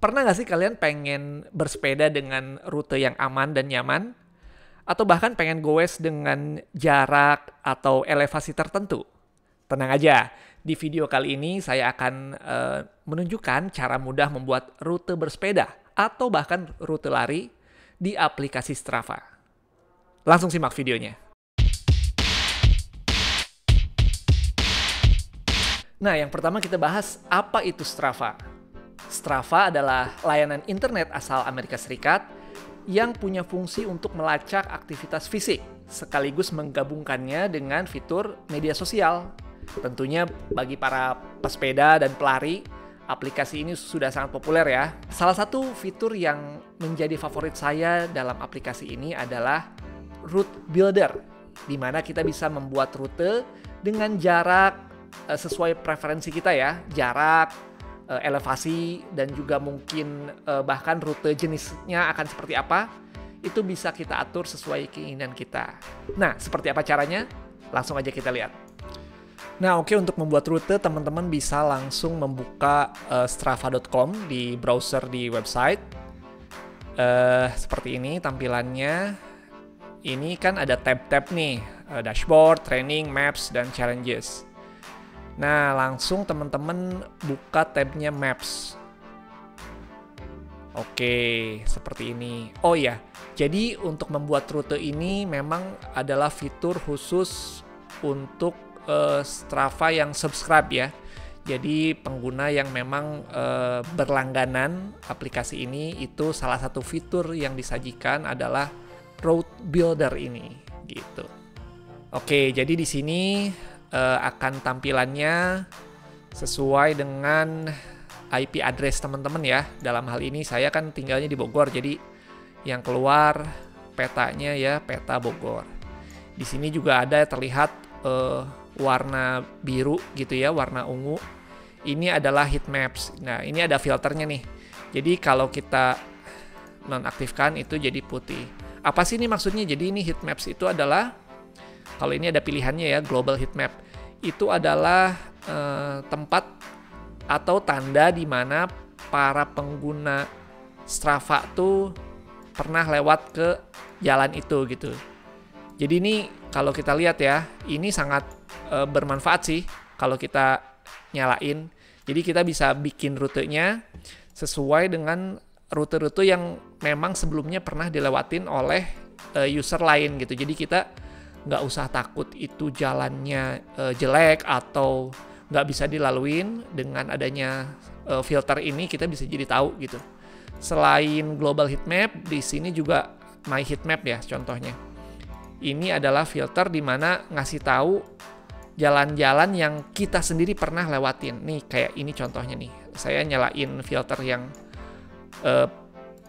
Pernah nggak sih kalian pengen bersepeda dengan rute yang aman dan nyaman? Atau bahkan pengen goes dengan jarak atau elevasi tertentu? Tenang aja, di video kali ini saya akan menunjukkan cara mudah membuat rute bersepeda atau bahkan rute lari di aplikasi Strava. Langsung simak videonya. Nah, yang pertama kita bahas apa itu Strava. Strava adalah layanan internet asal Amerika Serikat yang punya fungsi untuk melacak aktivitas fisik, sekaligus menggabungkannya dengan fitur media sosial. Tentunya bagi para pesepeda dan pelari, aplikasi ini sudah sangat populer ya. Salah satu fitur yang menjadi favorit saya dalam aplikasi ini adalah Route Builder, di mana kita bisa membuat rute dengan jarak sesuai preferensi kita ya, jarak, elevasi, dan juga mungkin bahkan rute jenisnya akan seperti apa, itu bisa kita atur sesuai keinginan kita. Nah, seperti apa caranya? Langsung aja kita lihat. Nah, oke, untuk membuat rute, teman-teman bisa langsung membuka strava.com di browser di website. Seperti ini tampilannya. Ini kan ada tab-tab nih, dashboard, training, maps, dan challenges. Nah, langsung teman-teman buka tabnya Maps. Oke, seperti ini. Oh ya, jadi untuk membuat rute ini memang adalah fitur khusus untuk Strava yang subscribe ya. Jadi pengguna yang memang berlangganan aplikasi ini, itu salah satu fitur yang disajikan adalah Route Builder ini, gitu. Oke, jadi di sini akan tampilannya sesuai dengan IP address teman-teman ya. Dalam hal ini saya kan tinggalnya di Bogor, jadi yang keluar petanya ya peta Bogor. Di sini juga ada terlihat warna biru gitu ya, warna ungu. Ini adalah heat maps. Nah, ini ada filternya nih. Jadi kalau kita nonaktifkan itu jadi putih. Apa sih ini maksudnya? Jadi ini heat maps itu adalah, kalau ini ada pilihannya ya, global heat map. Itu adalah tempat atau tanda di mana para pengguna Strava tuh pernah lewat ke jalan itu gitu. Jadi ini kalau kita lihat ya, ini sangat bermanfaat sih kalau kita nyalain. Jadi kita bisa bikin rutenya sesuai dengan rute-rute yang memang sebelumnya pernah dilewatin oleh user lain gitu. Jadi kita nggak usah takut itu jalannya jelek atau nggak bisa dilaluin. Dengan adanya filter ini kita bisa jadi tahu gitu. Selain global heat map, di sini juga my heat map ya contohnya. Ini adalah filter di mana ngasih tahu jalan-jalan yang kita sendiri pernah lewatin. Nih kayak ini contohnya nih. Saya nyalain filter yang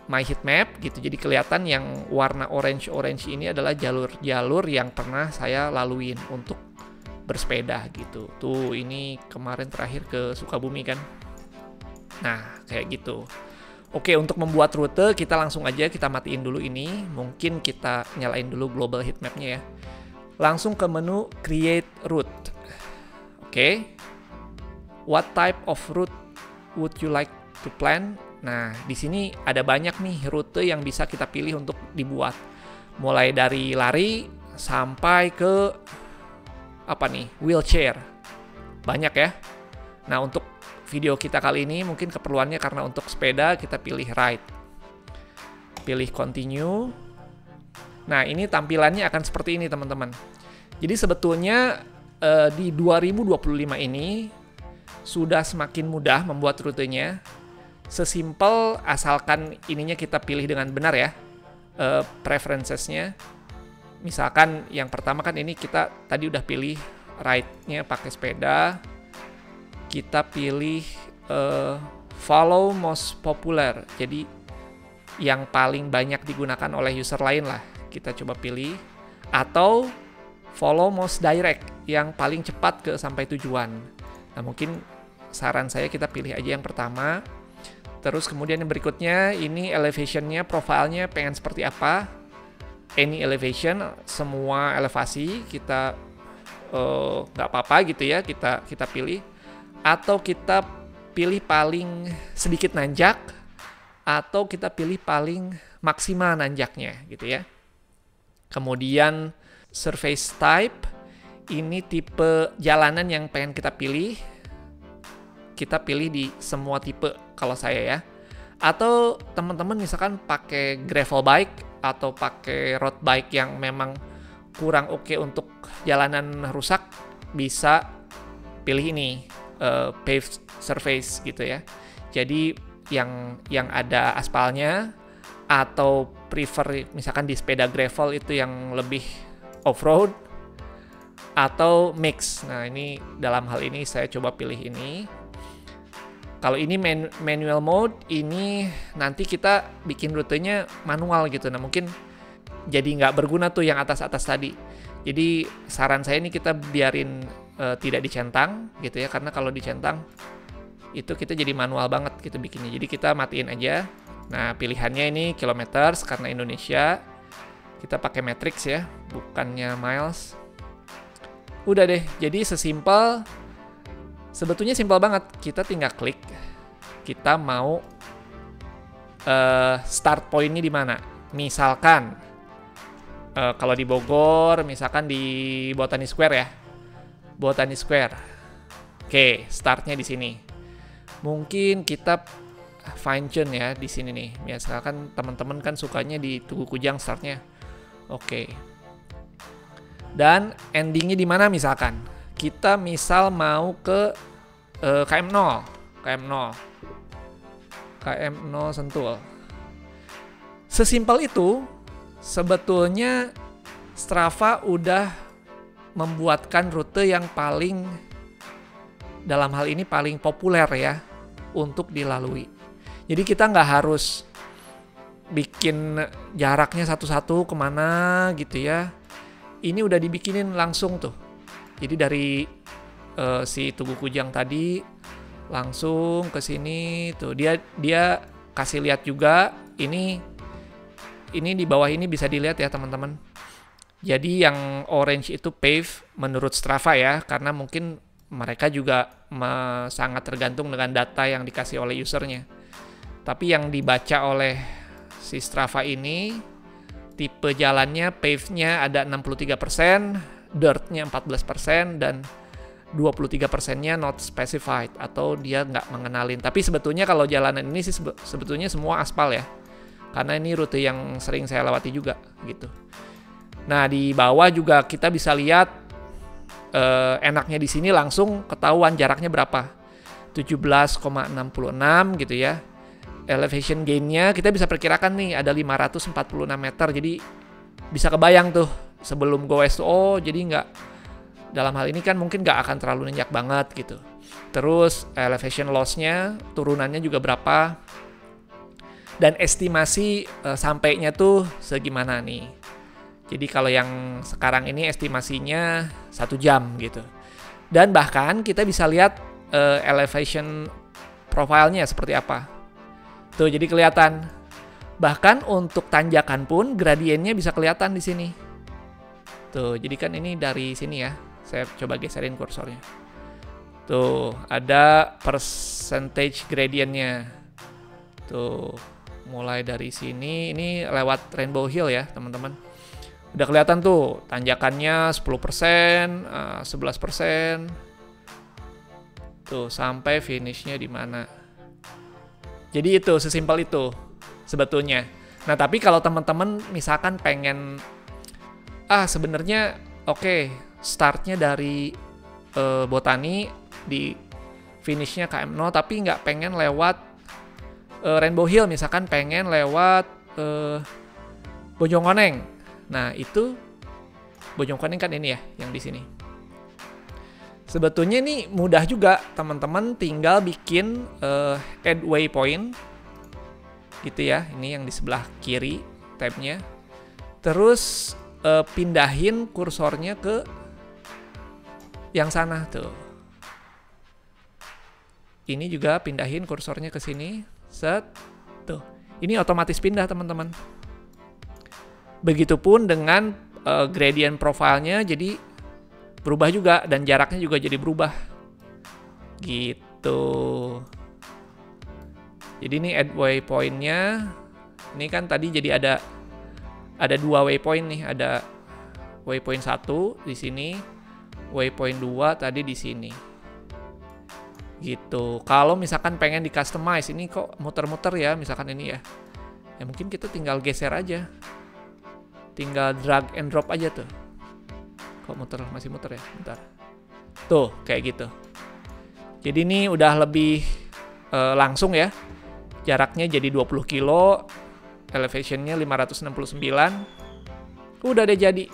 my heat map gitu, jadi kelihatan yang warna orange ini adalah jalur-jalur yang pernah saya laluin untuk bersepeda gitu. Tuh ini kemarin terakhir ke Sukabumi kan. Nah kayak gitu. Oke, untuk membuat rute kita langsung aja kita matiin dulu ini. Mungkin kita nyalain dulu global heat mapnya ya. Langsung ke menu create route. Oke. What type of route would you like to plan? Nah, di sini ada banyak nih rute yang bisa kita pilih untuk dibuat. Mulai dari lari sampai ke apa nih? Wheelchair. Banyak ya. Nah, untuk video kita kali ini mungkin keperluannya karena untuk sepeda kita pilih ride. Pilih continue. Nah, ini tampilannya akan seperti ini, teman-teman. Jadi sebetulnya di 2025 ini sudah semakin mudah membuat rutenya. Sesimpel asalkan ininya kita pilih dengan benar ya, preferences-nya. Misalkan yang pertama kan ini kita tadi udah pilih ride-nya pakai sepeda. Kita pilih follow most popular. Jadi yang paling banyak digunakan oleh user lain lah. Kita coba pilih. Atau follow most direct, yang paling cepat ke sampai tujuan. Nah, mungkin saran saya kita pilih aja yang pertama. Terus kemudian yang berikutnya, ini elevation-nya, profilnya pengen seperti apa. Any elevation, semua elevasi kita nggak apa-apa gitu ya, kita pilih. Atau kita pilih paling sedikit nanjak, atau kita pilih paling maksimal nanjaknya gitu ya. Kemudian surface type, ini tipe jalanan yang pengen kita pilih. Kita pilih di semua tipe kalau saya ya. Atau teman-teman misalkan pakai gravel bike atau pakai road bike yang memang kurang oke untuk jalanan rusak, bisa pilih ini paved surface gitu ya. Jadi yang ada aspalnya, atau prefer misalkan di sepeda gravel itu yang lebih off-road, atau mix. Nah, ini dalam hal ini saya coba pilih ini. Kalau ini manual mode, ini nanti kita bikin rutenya manual gitu. Nah, mungkin jadi nggak berguna tuh yang atas-atas tadi. Jadi saran saya ini kita biarin tidak dicentang gitu ya, karena kalau dicentang itu kita jadi manual banget gitu bikinnya. Jadi kita matiin aja. Nah, pilihannya ini kilometers karena Indonesia. Kita pakai matrix ya, bukannya miles. Udah deh, jadi sebetulnya simpel banget. Kita tinggal klik. Kita mau start point-nya di mana. Misalkan kalau di Bogor, misalkan di Botani Square ya. Botani Square. Oke, startnya di sini. Mungkin kita fine tune ya di sini nih. Misalkan teman-teman kan sukanya di Tugu Kujang startnya. Oke. Dan endingnya di mana misalkan? Kita misal mau ke KM0 Sentul. Sesimpel itu, sebetulnya Strava udah membuatkan rute yang paling, dalam hal ini paling populer ya, untuk dilalui. Jadi kita nggak harus bikin jaraknya satu-satu kemana gitu ya. Ini udah dibikinin langsung tuh. Jadi dari si Tugu Kujang tadi langsung ke sini tuh, dia kasih lihat juga. Ini di bawah ini bisa dilihat ya teman-teman. Jadi yang orange itu pave menurut Strava ya, karena mungkin mereka juga sangat tergantung dengan data yang dikasih oleh usernya. Tapi yang dibaca oleh si Strava ini, tipe jalannya pave-nya ada 63%, dirt-nya 14%, dan 23%-nya not specified, atau dia nggak mengenalin. Tapi sebetulnya kalau jalanan ini sih sebetulnya semua aspal ya, karena ini rute yang sering saya lewati juga gitu. Nah, di bawah juga kita bisa lihat enaknya di sini langsung ketahuan jaraknya berapa. 17,66 gitu ya. Elevation gain-nya kita bisa perkirakan nih ada 546 meter. Jadi bisa kebayang tuh sebelum go west to O, jadi nggak, dalam hal ini kan mungkin nggak akan terlalu nanjak banget gitu. Terus elevation loss-nya, turunannya juga berapa. Dan estimasi sampainya tuh segimana nih. Jadi kalau yang sekarang ini estimasinya 1 jam gitu. Dan bahkan kita bisa lihat elevation profile-nya seperti apa. Tuh, jadi kelihatan. Bahkan untuk tanjakan pun gradiennya bisa kelihatan di sini. Tuh, jadi kan ini dari sini ya. Saya coba geserin kursornya. Tuh, ada percentage gradiennya. Tuh, mulai dari sini. Ini lewat Rainbow Hill ya, teman-teman. Udah kelihatan tuh, tanjakannya 10%, 11%. Tuh, sampai finishnya di mana. Jadi itu, sesimpel itu sebetulnya. Nah, tapi kalau teman-teman misalkan pengen, sebenarnya oke, startnya dari Botani, di finishnya KM0, tapi nggak pengen lewat Rainbow Hill, misalkan pengen lewat Bojongkoneng. Nah, itu Bojongkoneng kan ini ya, yang di sini. Sebetulnya ini mudah juga, teman-teman tinggal bikin add waypoint gitu ya. Ini yang di sebelah kiri tabnya. Terus pindahin kursornya ke yang sana tuh. Ini juga pindahin kursornya ke sini. Set. Tuh. Ini otomatis pindah, teman-teman. Begitupun dengan gradient profile-nya, jadi berubah juga, dan jaraknya juga jadi berubah gitu. Jadi ini add waypoint-nya. Ini kan tadi jadi ada 2 waypoint nih, ada waypoint 1 di sini, waypoint 2 tadi di sini. Gitu. Kalau misalkan pengen di customize, ini kok muter-muter ya, misalkan ini ya. Ya mungkin kita tinggal geser aja. Tinggal drag and drop aja tuh. Kok muter, masih muter ya? Bentar. Tuh, kayak gitu. Jadi ini udah lebih langsung ya. Jaraknya jadi 20 kilo. Elevation-nya 569. Udah deh jadi.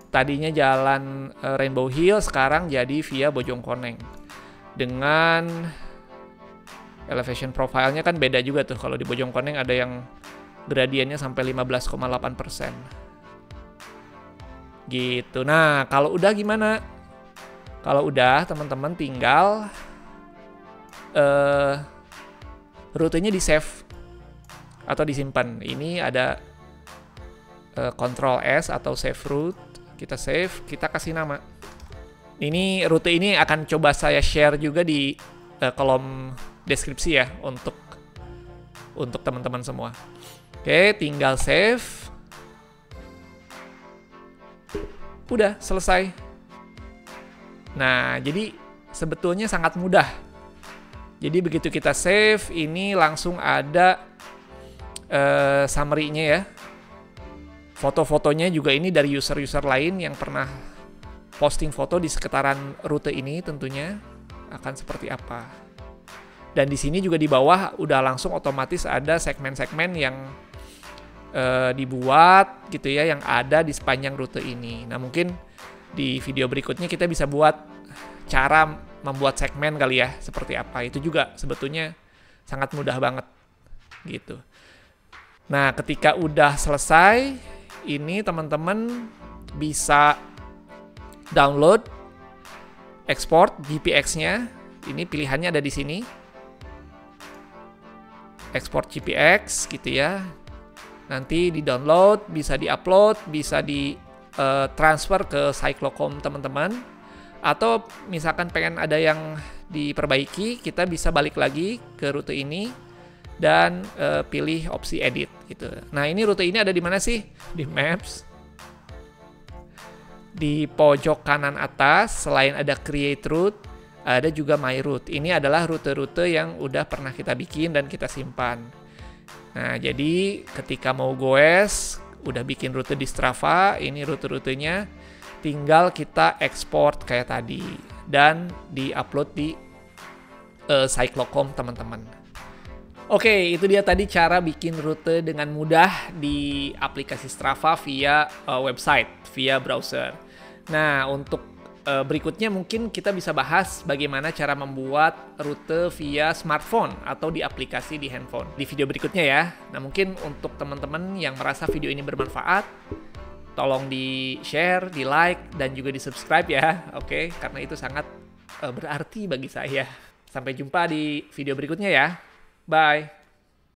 Tadinya jalan Rainbow Hill, sekarang jadi via Bojongkoneng. Dengan elevation profile-nya kan beda juga tuh. Kalau di Bojongkoneng ada yang gradiennya sampai 15,8%. Gitu. Nah, kalau udah gimana? Kalau udah, teman-teman tinggal rutenya di-save atau disimpan. Ini ada Ctrl S atau save route. Kita save, kita kasih nama. Ini rute ini akan coba saya share juga di kolom deskripsi ya untuk teman-teman semua. Oke, tinggal save. Udah selesai. Nah, jadi sebetulnya sangat mudah. Jadi begitu kita save, ini langsung ada summary-nya ya. Foto-fotonya juga ini dari user-user lain yang pernah posting foto di sekitaran rute ini, tentunya akan seperti apa. Dan di sini juga di bawah udah langsung otomatis ada segmen-segmen yang dibuat gitu ya, yang ada di sepanjang rute ini. Nah, mungkin di video berikutnya kita bisa buat cara membuat segmen kali ya, seperti apa. Itu juga sebetulnya sangat mudah banget gitu. Nah, ketika udah selesai, ini teman-teman bisa download, export GPX-nya. Ini pilihannya ada di sini. Export GPX gitu ya. Nanti di-download, bisa di-upload, bisa di-transfer ke Cyclocom teman-teman. Atau misalkan pengen ada yang diperbaiki, kita bisa balik lagi ke rute ini dan pilih opsi edit gitu. Nah, ini rute ini ada di mana sih? Di Maps. Di pojok kanan atas, selain ada Create Route, ada juga My Route. Ini adalah rute-rute yang udah pernah kita bikin dan kita simpan. Nah, jadi ketika mau goes, udah bikin rute di Strava, ini rute-rutenya, tinggal kita ekspor kayak tadi dan di-upload di Cyclocom teman-teman. Oke, itu dia tadi cara bikin rute dengan mudah di aplikasi Strava via website, via browser. Nah, untuk berikutnya mungkin kita bisa bahas bagaimana cara membuat rute via smartphone atau di aplikasi di handphone di video berikutnya ya. Nah, mungkin untuk teman-teman yang merasa video ini bermanfaat, tolong di-share, di-like, dan juga di-subscribe ya. Oke, karena itu sangat berarti bagi saya. Sampai jumpa di video berikutnya ya. Bye.